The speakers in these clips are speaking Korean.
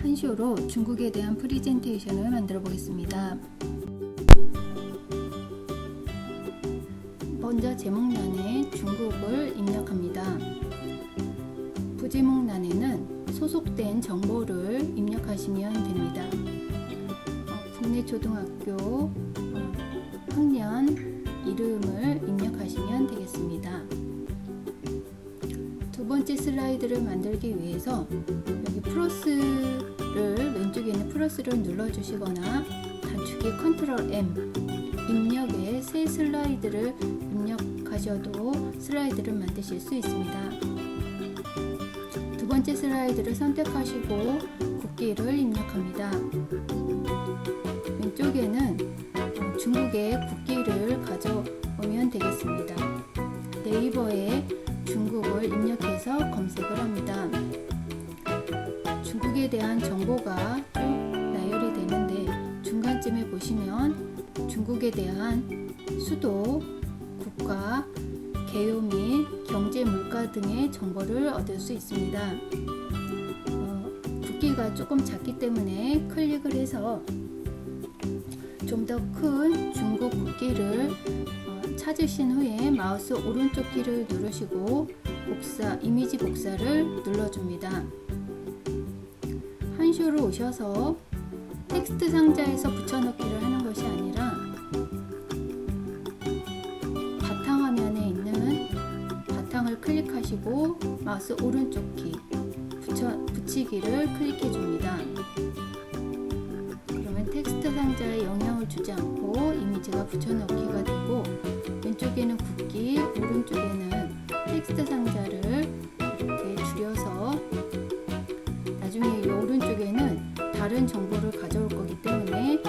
한쇼로 중국에 대한 프리젠테이션을 만들어 보겠습니다. 먼저 제목란에 중국을 입력합니다. 부제목란에는 소속된 정보를 입력하시면 됩니다. 국내 초등학교 학년 이름을 입력하시면 되겠습니다. 두 번째 슬라이드를 만들기 위해서 여기 플러스를 왼쪽에 있는 플러스를 눌러주시거나 단축키 컨트롤 M 입력에 새 슬라이드를 입력하셔도 슬라이드를 만드실 수 있습니다. 두 번째 슬라이드를 선택하시고 국기를 입력합니다. 왼쪽에는 중국의 국기를 가져오면 되겠습니다. 네이버에 중국을 입력해서 검색을 합니다. 중국에 대한 정보가 쭉 나열이 되는데 중간쯤에 보시면 중국에 대한 수도, 국가, 개요 및 경제 물가 등의 정보를 얻을 수 있습니다. 국기가 조금 작기 때문에 클릭을 해서 좀 더 큰 중국 국기를 찾으신 후에 마우스 오른쪽 키를 누르시고 이미지 복사를 눌러줍니다. 한쇼로 오셔서 텍스트 상자에서 붙여넣기를 하는 것이 아니라 바탕 화면에 있는 바탕을 클릭하시고 마우스 오른쪽 키 붙이기를 클릭해 줍니다. 그러면 텍스트 상자에 영향을 주지 않고 이미지가 붙여넣기가 되고 왼쪽에는 국기, 오른쪽에는 텍스트 상자를 이렇게 줄여서 나중에 이 오른쪽에는 다른 정보를 가져올 거기 때문에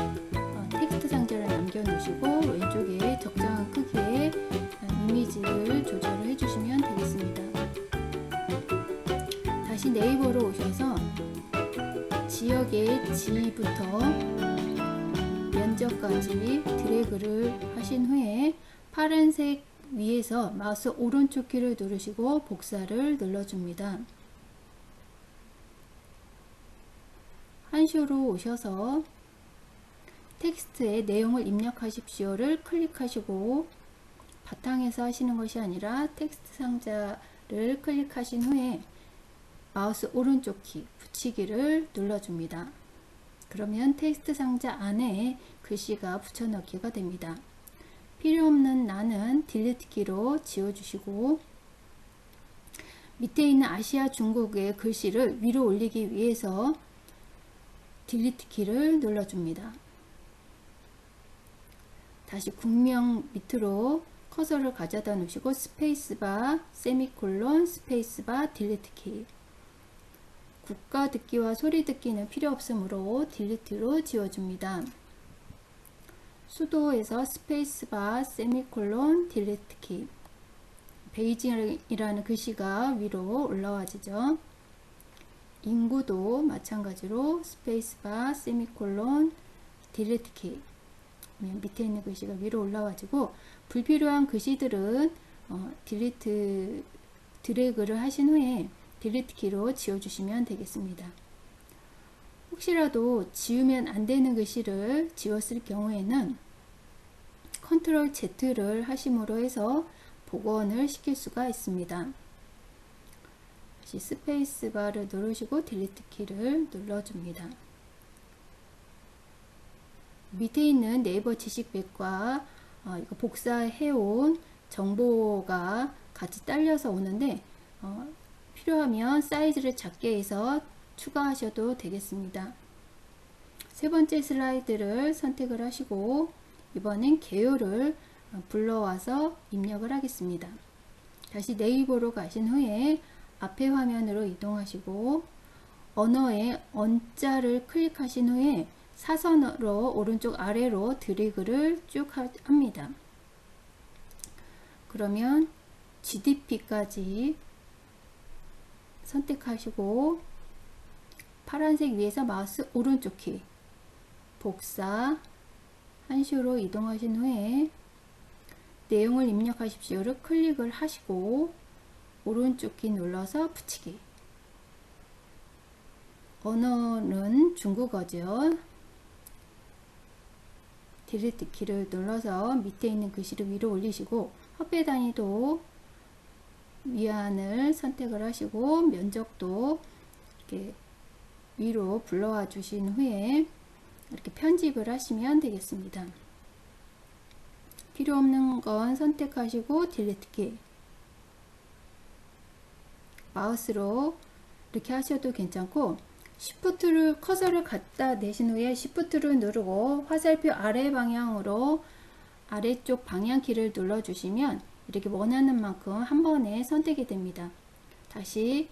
텍스트 상자를 남겨놓으시고 왼쪽에 적당한 크기의 이미지를 조절을 해주시면 되겠습니다. 다시 네이버로 오셔서 지역의 G부터 면적까지 드래그를 하신 후에 파란색 위에서 마우스 오른쪽 키를 누르시고 복사를 눌러줍니다. 한쇼로 오셔서 텍스트에 내용을 입력하십시오를 클릭하시고 바탕에서 하시는 것이 아니라 텍스트 상자를 클릭하신 후에 마우스 오른쪽 키 붙이기를 눌러줍니다. 그러면 텍스트 상자 안에 글씨가 붙여넣기가 됩니다. 필요 없는 나는 딜리트 키로 지워주시고 밑에 있는 아시아 중국의 글씨를 위로 올리기 위해서 딜리트 키를 눌러줍니다. 다시 국명 밑으로 커서를 가져다 놓으시고 스페이스바, 세미콜론, 스페이스바, 딜리트 키. 국가 듣기와 소리 듣기는 필요 없으므로 딜리트로 지워줍니다. 수도에서 스페이스바, 세미콜론, 딜리트 키. 베이징이라는 글씨가 위로 올라와지죠. 인구도 마찬가지로 스페이스바, 세미콜론, 딜리트 키. 밑에 있는 글씨가 위로 올라와지고 불필요한 글씨들은 딜리트 드래그를 하신 후에 딜리트 키로 지워주시면 되겠습니다. 혹시라도 지우면 안 되는 글씨를 지웠을 경우에는 컨트롤 Z를 하심으로 해서 복원을 시킬 수가 있습니다. 다시 스페이스 바를 누르시고 딜리트 키를 눌러줍니다. 밑에 있는 네이버 지식백과 이거 복사해온 정보가 같이 딸려서 오는데 필요하면 사이즈를 작게 해서 추가하셔도 되겠습니다. 세 번째 슬라이드를 선택을 하시고 이번엔 개요를 불러와서 입력을 하겠습니다. 다시 네이버로 가신 후에 앞에 화면으로 이동하시고 언어의 언자를 클릭하신 후에 사선으로 오른쪽 아래로 드래그를 쭉 합니다. 그러면 GDP까지 선택하시고 파란색 위에서 마우스 오른쪽 키 복사 한쇼로 이동하신 후에 내용을 입력하십시오를 클릭을 하시고 오른쪽 키 눌러서 붙이기 언어는 중국어죠. 딜리트 키를 눌러서 밑에 있는 글씨를 위로 올리시고 화폐 단위도 위안을 선택을 하시고 면적도 이렇게 위로 불러와 주신 후에 이렇게 편집을 하시면 되겠습니다. 필요 없는 건 선택하시고 딜리트 키, 마우스로 이렇게 하셔도 괜찮고 Shift를 커서를 갖다 대신 후에 Shift를 누르고 화살표 아래 방향으로 아래쪽 방향키를 눌러 주시면 이렇게 원하는 만큼 한 번에 선택이 됩니다. 다시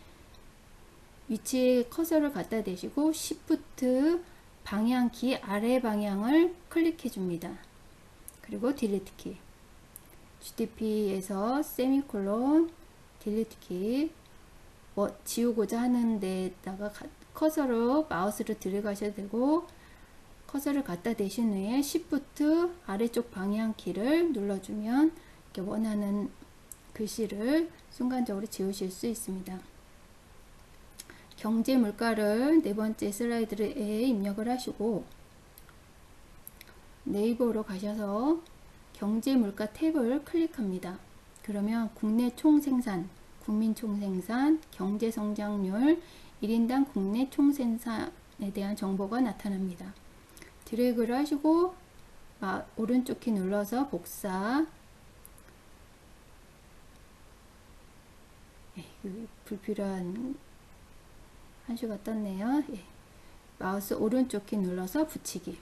위치에 커서를 갖다 대시고 Shift 방향키 아래 방향을 클릭해 줍니다. 그리고 딜리트 키, GDP에서 세미콜론, 딜리트 키, 지우고자 하는 데다가 커서로 마우스를 들어가셔야 되고 커서를 갖다 대신 후에 Shift 아래쪽 방향키를 눌러주면 이렇게 원하는 글씨를 순간적으로 지우실 수 있습니다. 경제 물가를 네 번째 슬라이드에 입력을 하시고 네이버로 가셔서 경제 물가 탭을 클릭합니다. 그러면 국내 총생산, 국민 총생산, 경제 성장률, 1인당 국내 총생산에 대한 정보가 나타납니다. 드래그를 하시고 오른쪽 키 눌러서 복사. 불필요한 한수가 떴네요. 마우스 오른쪽 키 눌러서 붙이기.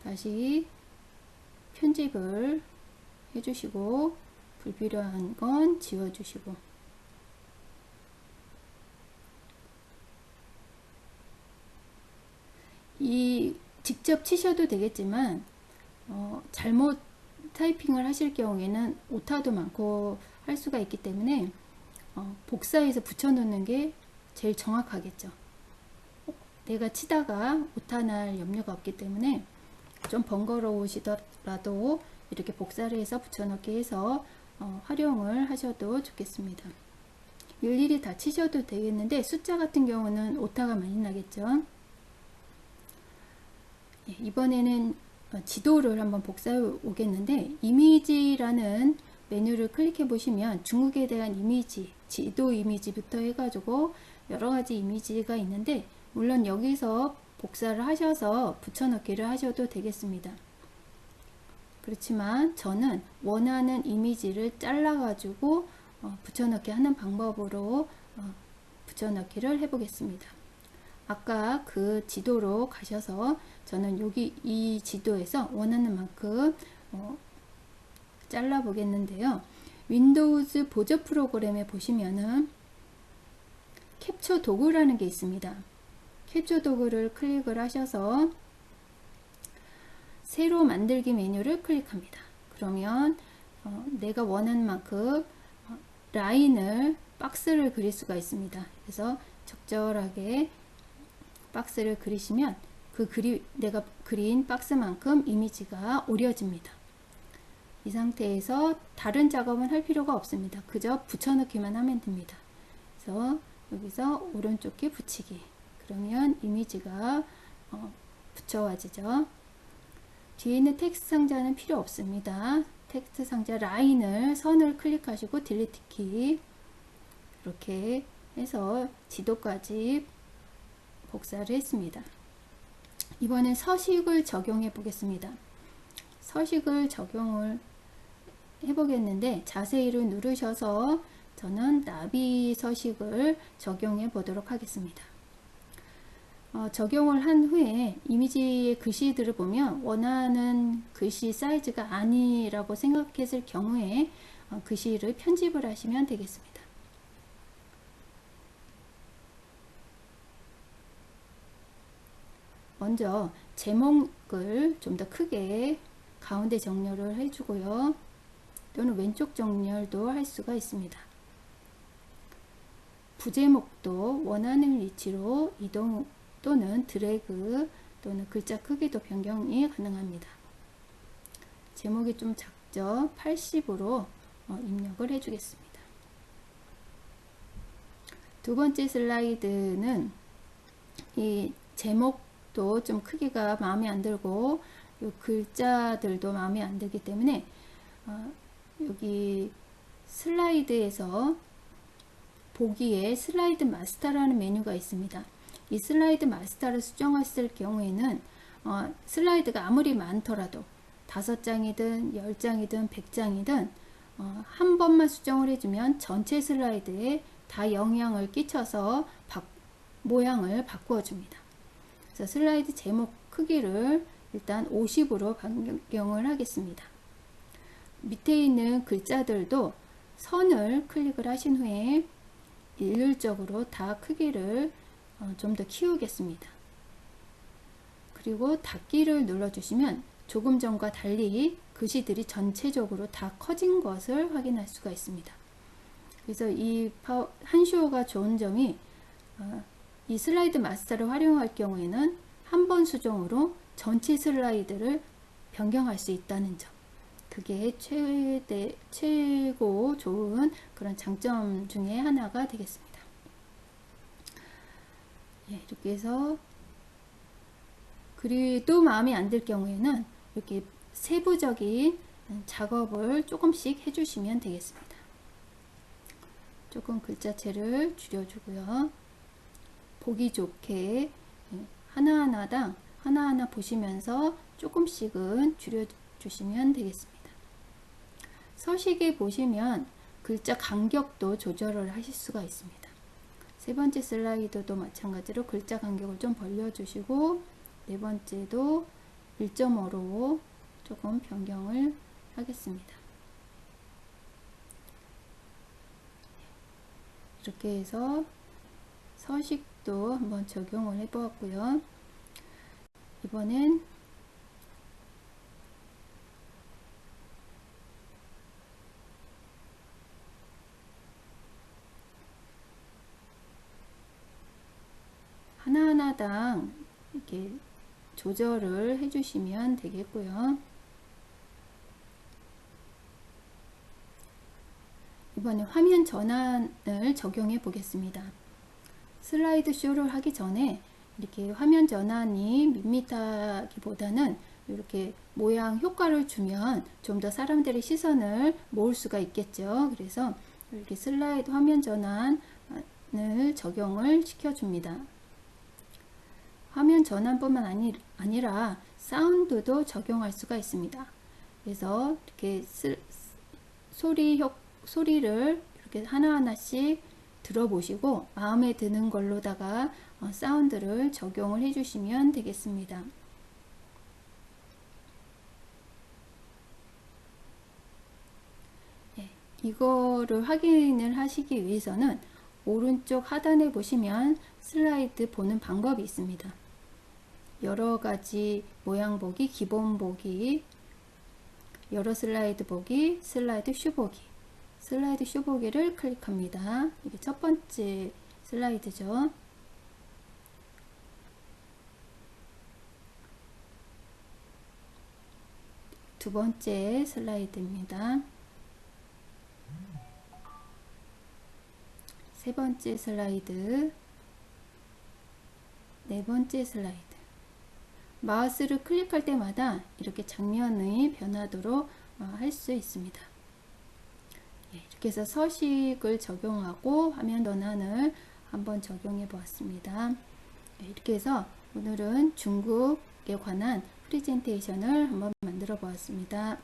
다시 편집을 해주시고 불필요한 건 지워주시고 직접 치셔도 되겠지만 잘못 타이핑을 하실 경우에는 오타도 많고 할 수가 있기 때문에 복사해서 붙여놓는 게 제일 정확하겠죠. 내가 치다가 오타 날 염려가 없기 때문에 좀 번거로우시더라도 이렇게 복사를 해서 붙여넣기 해서 활용을 하셔도 좋겠습니다. 일일이 다 치셔도 되겠는데 숫자 같은 경우는 오타가 많이 나겠죠. 이번에는 지도를 한번 복사해 오겠는데 이미지라는 메뉴를 클릭해 보시면 중국에 대한 이미지, 지도 이미지부터 해가지고 여러가지 이미지가 있는데 물론 여기서 복사를 하셔서 붙여넣기를 하셔도 되겠습니다. 그렇지만 저는 원하는 이미지를 잘라 가지고 붙여넣기 하는 방법으로 붙여넣기를 해 보겠습니다. 아까 그 지도로 가셔서 저는 여기 이 지도에서 원하는 만큼 잘라 보겠는데요. 윈도우즈 보조 프로그램에 보시면은 캡처 도구라는 게 있습니다. 캡처 도구를 클릭을 하셔서 새로 만들기 메뉴를 클릭합니다. 그러면 내가 원하는 만큼 라인을 박스를 그릴 수가 있습니다. 그래서 적절하게 박스를 그리시면 내가 그린 박스만큼 이미지가 오려집니다. 이 상태에서 다른 작업은 할 필요가 없습니다. 그저 붙여넣기만 하면 됩니다. 그래서 여기서 오른쪽 키 붙이기. 그러면 이미지가 붙여와지죠. 뒤에 있는 텍스트 상자는 필요 없습니다. 텍스트 상자 라인을 선을 클릭하시고 딜리트 키 이렇게 해서 지도까지 복사를 했습니다. 이번엔 서식을 적용해 보겠습니다. 서식을 적용을 해 보겠는데 자세히를 누르셔서 저는 나비 서식을 적용해 보도록 하겠습니다. 적용을 한 후에 이미지의 글씨들을 보면 원하는 글씨 사이즈가 아니라고 생각했을 경우에 글씨를 편집을 하시면 되겠습니다. 먼저 제목을 좀 더 크게 가운데 정렬을 해주고요. 또는 왼쪽 정렬도 할 수가 있습니다. 부제목도 원하는 위치로 이동 또는 드래그 또는 글자 크기도 변경이 가능합니다. 제목이 좀 작죠? 80으로 입력을 해주겠습니다. 두 번째 슬라이드는 이 제목도 좀 크기가 마음에 안 들고 요 글자들도 마음에 안 들기 때문에 여기 슬라이드에서 보기에 슬라이드 마스터라는 메뉴가 있습니다. 이 슬라이드 마스터를 수정했을 경우에는 슬라이드가 아무리 많더라도 5장이든 10장이든 100장이든 한 번만 수정을 해주면 전체 슬라이드에 다 영향을 끼쳐서 모양을 바꾸어 줍니다. 그래서 슬라이드 제목 크기를 일단 50으로 변경을 하겠습니다. 밑에 있는 글자들도 선을 클릭을 하신 후에 일률적으로 다 크기를 좀 더 키우겠습니다. 그리고 닫기를 눌러주시면 조금 전과 달리 글씨들이 전체적으로 다 커진 것을 확인할 수가 있습니다. 그래서 이 한슈어가 좋은 점이 이 슬라이드 마스터를 활용할 경우에는 한 번 수정으로 전체 슬라이드를 변경할 수 있다는 점, 그게 최고 좋은 그런 장점 중에 하나가 되겠습니다. 예, 이렇게 해서 그래도 마음에 안 들 경우에는 이렇게 세부적인 작업을 조금씩 해주시면 되겠습니다. 조금 글자체를 줄여주고요. 보기 좋게 하나하나 보시면서 조금씩은 줄여주시면 되겠습니다. 서식에 보시면 글자 간격도 조절을 하실 수가 있습니다. 세 번째 슬라이드도 마찬가지로 글자 간격을 좀 벌려주시고 네 번째도 1.5로 조금 변경을 하겠습니다. 이렇게 해서 서식도 한번 적용을 해 보았고요. 이번엔 하나하나당 이렇게 조절을 해주시면 되겠고요. 이번에 화면 전환을 적용해 보겠습니다. 슬라이드 쇼를 하기 전에 이렇게 화면 전환이 밋밋하기보다는 이렇게 모양 효과를 주면 좀 더 사람들의 시선을 모을 수가 있겠죠. 그래서 이렇게 슬라이드 화면 전환을 적용을 시켜줍니다. 화면 전환뿐만 아니라 사운드도 적용할 수가 있습니다. 그래서 이렇게 소리를 이렇게 하나하나씩 들어보시고 마음에 드는 걸로다가 사운드를 적용을 해주시면 되겠습니다. 네, 이거를 확인을 하시기 위해서는 오른쪽 하단에 보시면 슬라이드 보는 방법이 있습니다. 여러 가지 모양 보기, 기본 보기, 여러 슬라이드 보기, 슬라이드 슈 보기. 슬라이드 슈 보기를 클릭합니다. 이게 첫 번째 슬라이드죠. 두 번째 슬라이드입니다. 세 번째 슬라이드, 네 번째 슬라이드. 마우스를 클릭할 때마다 이렇게 장면이 변하도록 할 수 있습니다. 이렇게 해서 서식을 적용하고 화면 전환을 한번 적용해 보았습니다. 이렇게 해서 오늘은 중국에 관한 프레젠테이션을 한번 만들어 보았습니다.